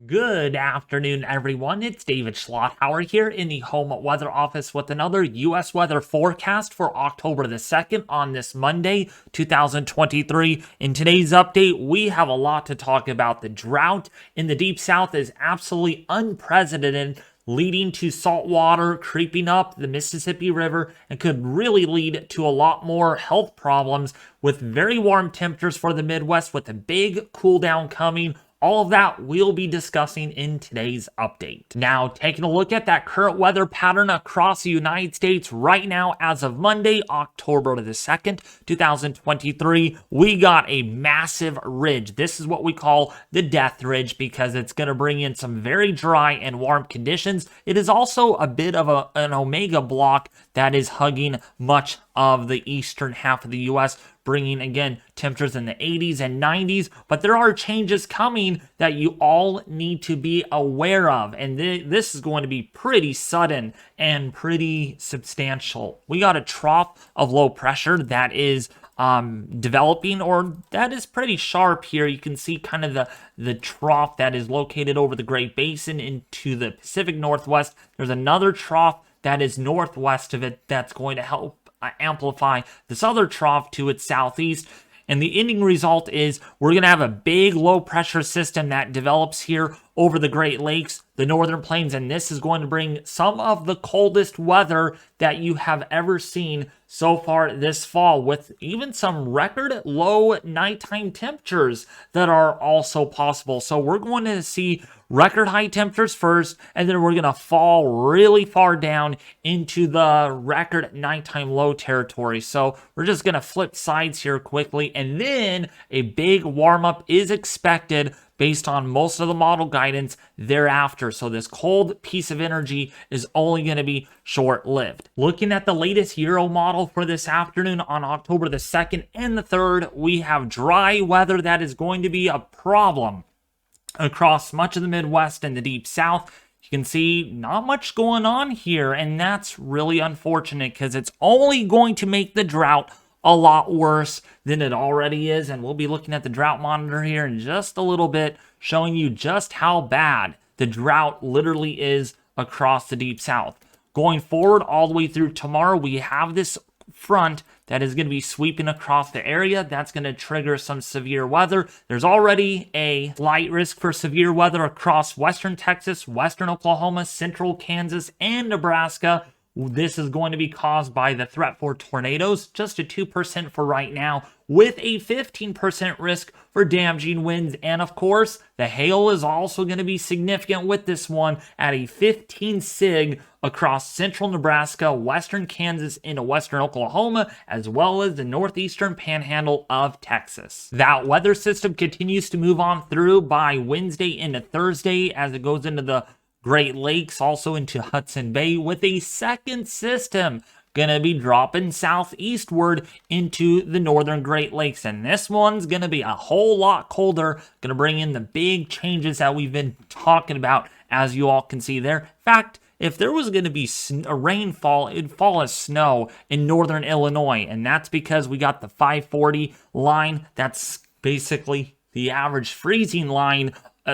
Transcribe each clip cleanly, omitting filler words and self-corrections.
Good afternoon, everyone. It's David Schlotthauer here in the Home Weather Office with another U.S. weather forecast for October the 2nd on this Monday, 2023. In today's update, we have a lot to talk about. The drought in the Deep South is absolutely unprecedented, leading to salt water creeping up the Mississippi River and could really lead to a lot more health problems with very warm temperatures for the Midwest with a big cool down coming. All of that we'll be discussing in today's update. Now, taking a look at that current weather pattern across the United States right now as of Monday, October the 2nd, 2023, we got a massive ridge. This is what we call the death ridge because it's going to bring in some very dry and warm conditions. It is also a bit of an omega block that is hugging much of the eastern half of the U.S., bringing, again, temperatures in the 80s and 90s, but there are changes coming that you all need to be aware of, and this is going to be pretty sudden and pretty substantial. We got a trough of low pressure that is developing, or that is pretty sharp here. You can see kind of the trough that is located over the Great Basin into the Pacific Northwest. There's another trough that is northwest of it that's going to help amplify this other trough to its southeast. And the ending result is we're going to have a big low pressure system that develops here over the Great Lakes, the northern plains, and this is going to bring some of the coldest weather that you have ever seen so far this fall, with even some record low nighttime temperatures that are also possible. So we're going to see record high temperatures first, and then we're going to fall really far down into the record nighttime low territory. So we're just going to flip sides here quickly, and then a big warm up is expected based on most of the model guidance thereafter. So this cold piece of energy is only going to be short-lived. Looking at the latest Euro model for this afternoon on October the 2nd and the 3rd, we have dry weather that is going to be a problem across much of the Midwest and the Deep South. You can see not much going on here, and that's really unfortunate because it's only going to make the drought a lot worse than it already is. And we'll be looking at the drought monitor here in just a little bit, showing you just how bad the drought literally is across the Deep South. Going forward all the way through tomorrow, we have this front that is going to be sweeping across the area. That's going to trigger some severe weather. There's already a slight risk for severe weather across western Texas, western Oklahoma, central Kansas, and Nebraska. This is going to be caused by the threat for tornadoes, just a 2% for right now, with a 15% risk for damaging winds. And of course, the hail is also going to be significant with this one at a 15 sig across central Nebraska, western Kansas, into western Oklahoma, as well as the northeastern panhandle of Texas. That weather system continues to move on through by Wednesday into Thursday as it goes into the Great Lakes, also into Hudson Bay, with a second system going to be dropping southeastward into the northern Great Lakes. And this one's going to be a whole lot colder, going to bring in the big changes that we've been talking about, as you all can see there. In fact, if there was going to be a rainfall, it'd fall as snow in northern Illinois. And that's because we got the 540 line. That's basically the average freezing line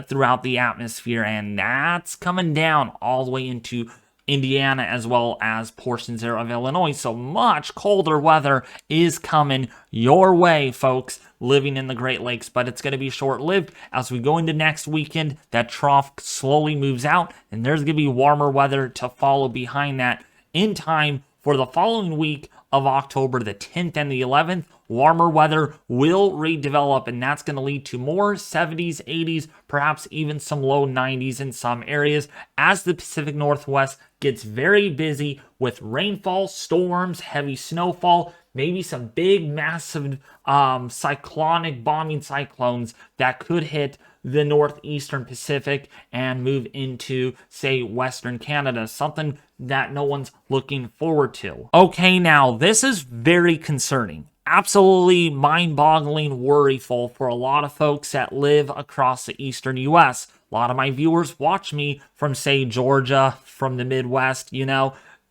throughout the atmosphere, and that's coming down all the way into Indiana as well as portions there of Illinois. So much colder weather is coming your way, folks, living in the Great Lakes, but it's going to be short-lived. As we go into next weekend, that trough slowly moves out, and there's going to be warmer weather to follow behind that in time for the following week of October the 10th and the 11th. Warmer weather will redevelop, and that's going to lead to more 70s, 80s, perhaps even some low 90s in some areas as the Pacific Northwest gets very busy with rainfall, storms, heavy snowfall, maybe some big, massive cyclonic bombing cyclones that could hit the northeastern Pacific and move into, say, western Canada, something that no one's looking forward to. Okay, now this is very concerning. Absolutely mind-boggling, worryful for a lot of folks that live across the eastern U.S. A lot of my viewers watch me from, say, Georgia, from the Midwest,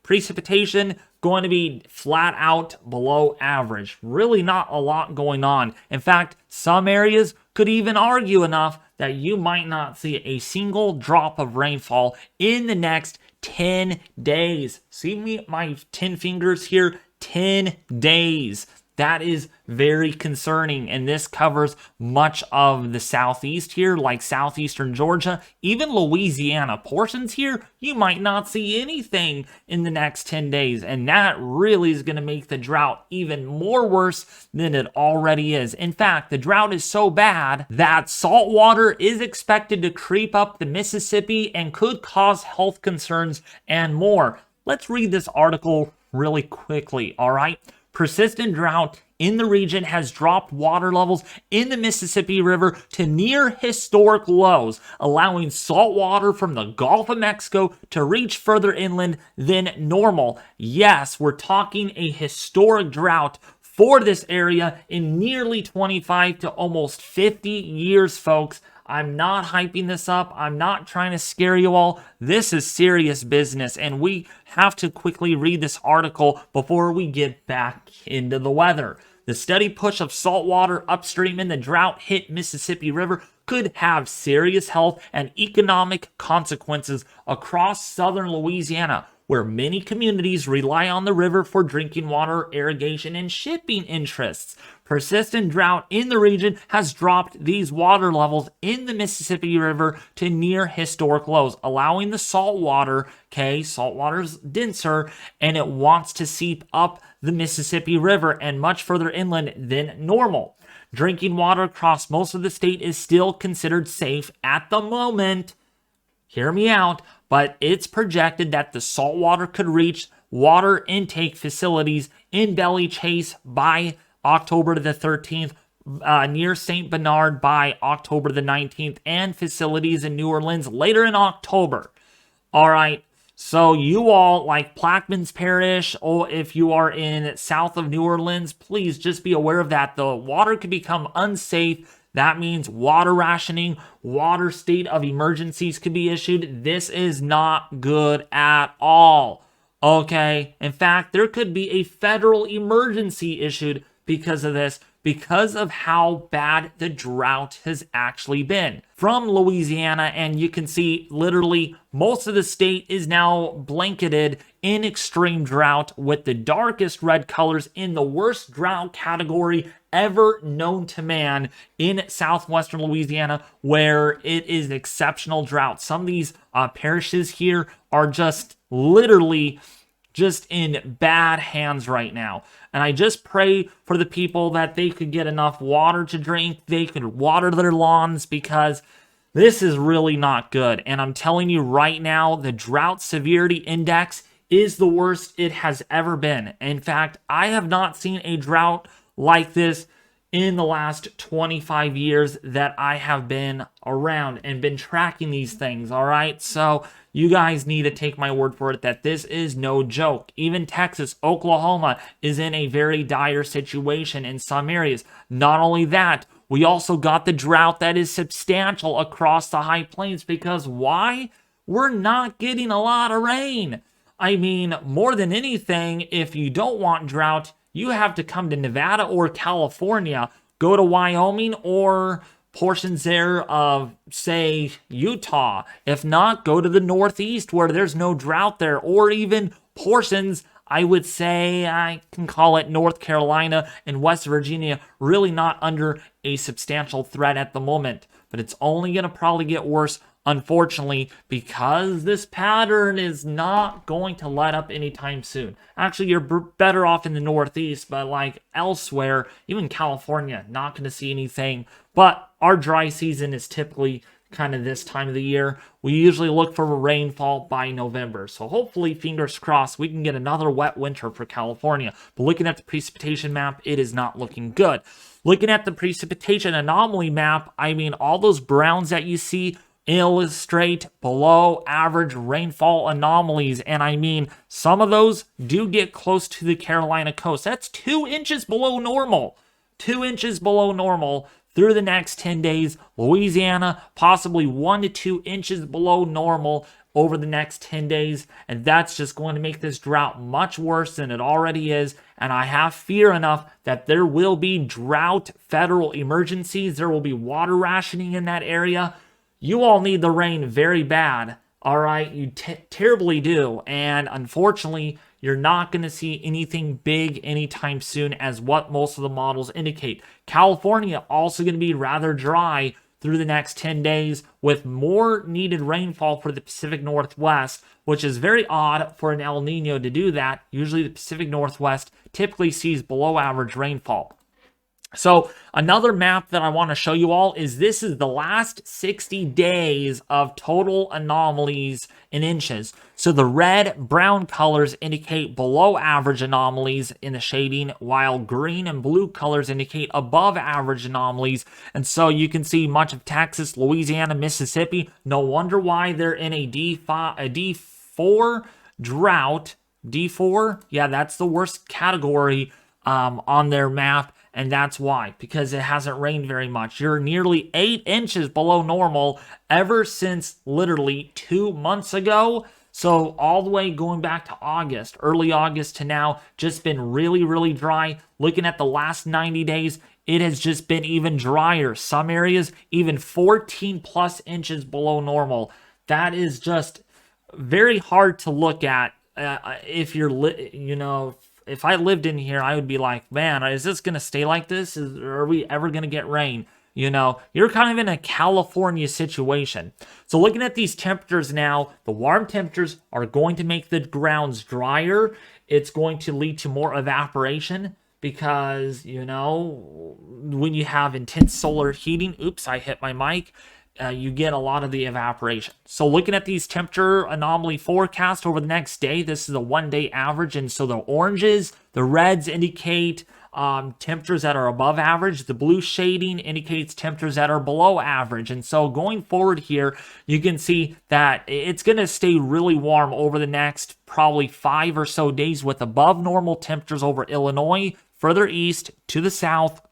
Precipitation going to be flat out below average. Really not a lot going on. In fact, some areas could even argue enough that you might not see a single drop of rainfall in the next 10 days. See me, my 10 fingers here? 10 days. That is very concerning, and this covers much of the southeast here, like southeastern Georgia, even Louisiana. Portions here, you might not see anything in the next 10 days, and that really is going to make the drought even more worse than it already is. In fact, the drought is so bad that salt water is expected to creep up the Mississippi and could cause health concerns and more. Let's read this article really quickly, all right? Persistent drought in the region has dropped water levels in the Mississippi River to near historic lows, allowing salt water from the Gulf of Mexico to reach further inland than normal. Yes, we're talking a historic drought for this area in nearly 25 to almost 50 years, folks. I'm not hyping this up. I'm not trying to scare you all. This is serious business, and we have to quickly read this article before we get back into the weather. The steady push of salt water upstream in the drought-hit Mississippi River could have serious health and economic consequences across southern Louisiana, where many communities rely on the river for drinking water, irrigation, and shipping interests. Persistent drought in the region has dropped these water levels in the Mississippi River to near historic lows, allowing the salt water is denser, and it wants to seep up the Mississippi River and much further inland than normal. Drinking water across most of the state is still considered safe at the moment. Hear me out, but it's projected that the salt water could reach water intake facilities in Belly Chase by October the 13th, near St. Bernard by October the 19th, and facilities in New Orleans later in October. All right, so you all, like Plaquemines Parish, or if you are in south of New Orleans, please just be aware of that. The water could become unsafe. That means water rationing, water state of emergencies could be issued. This is not good at all. Okay, in fact, there could be a federal emergency issued because of this, because of how bad the drought has actually been. From Louisiana, and you can see literally most of the state is now blanketed in extreme drought with the darkest red colors in the worst drought category ever known to man in southwestern Louisiana, where it is exceptional drought. Some of these parishes here are just literally just in bad hands right now. And I just pray for the people that they could get enough water to drink, they could water their lawns, because this is really not good. And I'm telling you right now, the drought severity index is the worst it has ever been. In fact, I have not seen a drought like this in the last 25 years that I have been around and been tracking these things, all right? So you guys need to take my word for it that this is no joke. Even Texas, Oklahoma is in a very dire situation in some areas. Not only that, we also got the drought that is substantial across the high plains, because why? We're not getting a lot of rain. I mean, more than anything, if you don't want drought, you have to come to Nevada or California, go to Wyoming or portions there of, say, Utah. If not, go to the Northeast where there's no drought there, or even portions, I would say, I can call it North Carolina and West Virginia, really not under a substantial threat at the moment. But it's only going to probably get worse, unfortunately, because this pattern is not going to let up anytime soon. Actually, you're better off in the Northeast, but like elsewhere, even California, not going to see anything. But our dry season is typically kind of this time of the year. We usually look for rainfall by November. So hopefully, fingers crossed, we can get another wet winter for California. But looking at the precipitation map, it is not looking good. Looking at the precipitation anomaly map, I mean, all those browns that you see illustrate below average rainfall anomalies, and I mean, some of those do get close to the Carolina coast. That's 2 inches below normal. 2 inches below normal through the next 10 days. Louisiana, possibly 1 to 2 inches below normal over the next 10 days, and that's just going to make this drought much worse than it already is. And I have fear enough that there will be drought federal emergencies. There will be water rationing in that area. You all need the rain very bad. All right, you terribly do. And unfortunately, you're not going to see anything big anytime soon, as what most of the models indicate. California also going to be rather dry through the next 10 days, with more needed rainfall for the Pacific Northwest, which is very odd for an El Nino to do that. Usually the Pacific Northwest typically sees below average rainfall. So another map that I want to show you all is this is the last 60 days of total anomalies in inches. So the red, brown colors indicate below average anomalies in the shading, while green and blue colors indicate above average anomalies. And so you can see much of Texas, Louisiana, Mississippi. No wonder why they're in a D4 drought. D4? Yeah, that's the worst category on their map. And that's why, because it hasn't rained very much. You're nearly 8 inches below normal ever since literally 2 months ago. So all the way going back to August, early August to now, just been really, really dry. Looking at the last 90 days, it has just been even drier. Some areas even 14 plus inches below normal. That is just very hard to look at if you're, if I lived in here, I would be like, man, is this going to stay like this? Are we ever going to get rain? You're kind of in a California situation. So looking at these temperatures now, the warm temperatures are going to make the grounds drier. It's going to lead to more evaporation because, when you have intense solar heating, oops, I hit my mic. You get a lot of the evaporation. So looking at these temperature anomaly forecasts over the next day, this is a 1-day average. And so the oranges, the reds indicate temperatures that are above average. The blue shading indicates temperatures that are below average. And so going forward here, you can see that it's going to stay really warm over the next probably 5 or so days, with above normal temperatures over Illinois, further east to the south.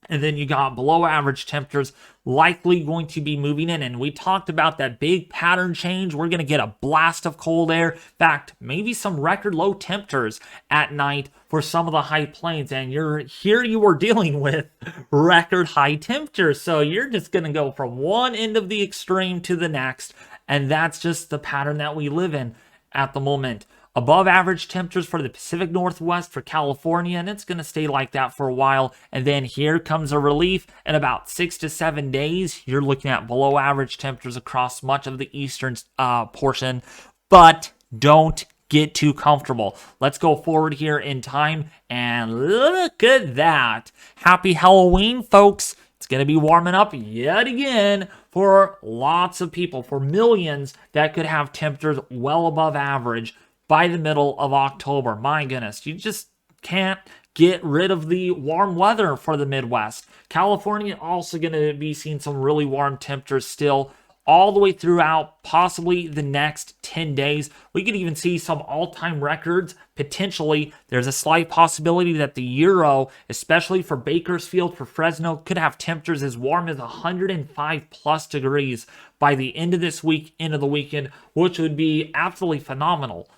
And then you got below average temperatures likely going to be moving in. And we talked about that big pattern change. We're going to get a blast of cold air. In fact, maybe some record low temperatures at night for some of the high plains. And you are dealing with record high temperatures. So you're just going to go from one end of the extreme to the next. And that's just the pattern that we live in at the moment. Above average temperatures for the Pacific Northwest, for California, and it's going to stay like that for a while. And then here comes a relief. In about 6 to 7 days, you're looking at below average temperatures across much of the eastern portion. But don't get too comfortable. Let's go forward here in time, and look at that. Happy Halloween, folks. It's going to be warming up yet again for lots of people, for millions that could have temperatures well above average by the middle of October. My goodness, you just can't get rid of the warm weather for the Midwest. California also going to be seeing some really warm temperatures still all the way throughout possibly the next 10 days. We could even see some all-time records. Potentially, there's a slight possibility that the Euro, especially for Bakersfield, for Fresno, could have temperatures as warm as 105 plus degrees by the end of this week, into the weekend, which would be absolutely phenomenal.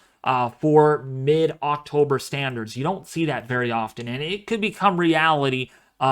For mid-October standards. You don't see that very often, and it could become reality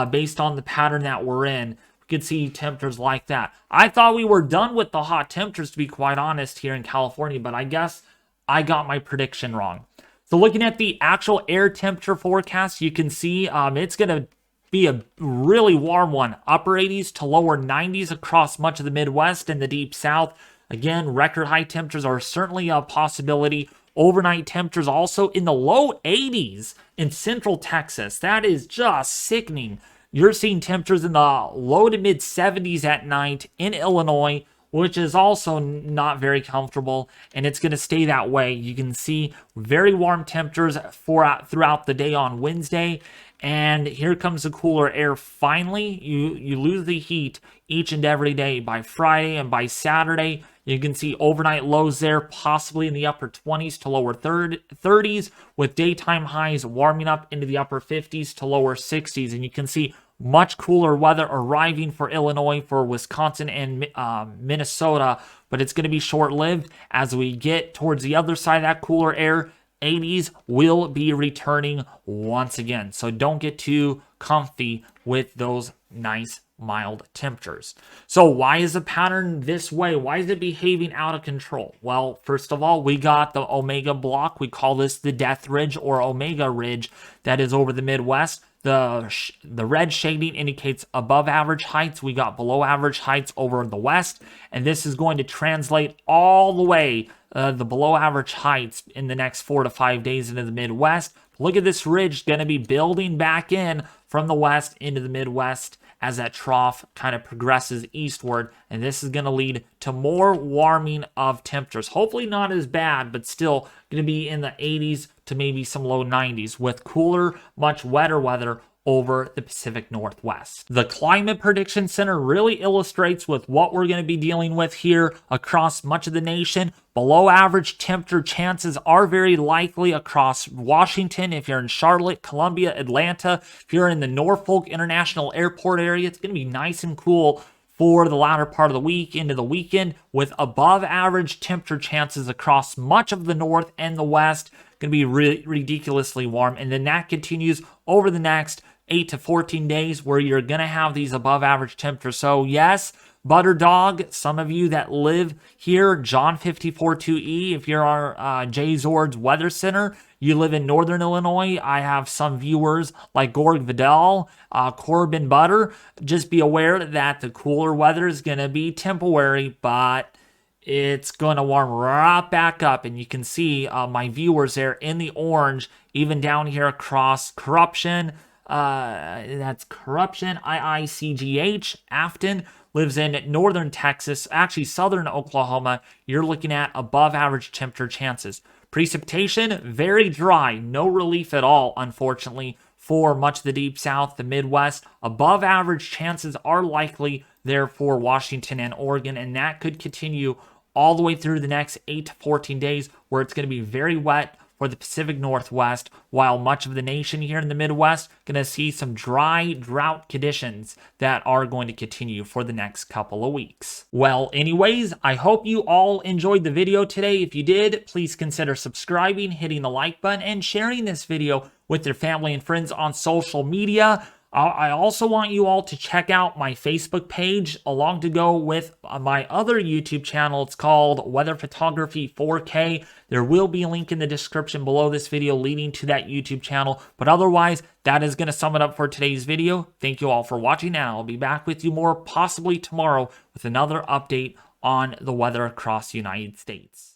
based on the pattern that we're in. We could see temperatures like that. I thought we were done with the hot temperatures, to be quite honest, here in California, but I guess I got my prediction wrong. So looking at the actual air temperature forecast, you can see it's going to be a really warm one. Upper 80s to lower 90s across much of the Midwest and the Deep South. Again, record high temperatures are certainly a possibility. Overnight temperatures also in the low 80s in central Texas. That is just sickening. You're seeing temperatures in the low to mid 70s at night in Illinois, which is also not very comfortable, and it's going to stay that way. You can see very warm temperatures throughout the day on Wednesday, and here comes the cooler air finally. You lose the heat each and every day. By Friday and by Saturday, you can see overnight lows there, possibly in the upper 20s to lower 30s, with daytime highs warming up into the upper 50s to lower 60s. And you can see much cooler weather arriving for Illinois, for Wisconsin, and Minnesota, but it's going to be short-lived. As we get towards the other side of that cooler air, 80s will be returning once again. So don't get too comfy with those nice mild temperatures. So why is the pattern this way? Why is it behaving out of control? Well, first of all, we got the Omega block. We call this the Death Ridge or Omega Ridge that is over the Midwest. The red shading indicates above average heights. We got below average heights over the west, and this is going to translate all the way the below average heights in the next 4 to 5 days into the Midwest. Look at this ridge going to be building back in from the west into the Midwest as that trough kind of progresses eastward, and this is going to lead to more warming of temperatures. Hopefully not as bad, but still going to be in the 80s to maybe some low 90s with cooler, much wetter weather over the Pacific Northwest. The Climate Prediction Center really illustrates with what we're going to be dealing with here across much of the nation. Below average temperature chances are very likely across Washington. If you're in Charlotte, Columbia, Atlanta, if you're in the Norfolk International Airport area, it's going to be nice and cool for the latter part of the week into the weekend, with above average temperature chances across much of the north and the west. Going to be ridiculously warm, and then that continues over the next 8 to 14 days where you're going to have these above average temperatures. So yes, Butter Dog, some of you that live here, John 542E, if you're our Jay Zord's Weather Center, you live in Northern Illinois. I have some viewers like Gorg Vidal, Corbin Butter. Just be aware that the cooler weather is going to be temporary, but it's going to warm right back up. And you can see my viewers there in the orange, even down here across Corruption. That's Corruption, IICGH, Afton, lives in northern Texas, actually southern Oklahoma. You're looking at above average temperature chances. Precipitation, very dry, no relief at all, unfortunately, for much of the deep south, the Midwest. Above average chances are likely there for Washington and Oregon, and that could continue all the way through the next 8 to 14 days, where it's going to be very wet for the Pacific Northwest, while much of the nation here in the Midwest going to see some dry drought conditions that are going to continue for the next couple of weeks. Well, anyways, I hope you all enjoyed the video today. If you did, please consider subscribing, hitting the like button, and sharing this video with your family and friends on social media. I also want you all to check out my Facebook page along to go with my other YouTube channel. It's called Weather Photography 4K. There will be a link in the description below this video leading to that YouTube channel. But otherwise, that is going to sum it up for today's video. Thank you all for watching, and I'll be back with you more possibly tomorrow with another update on the weather across the United States.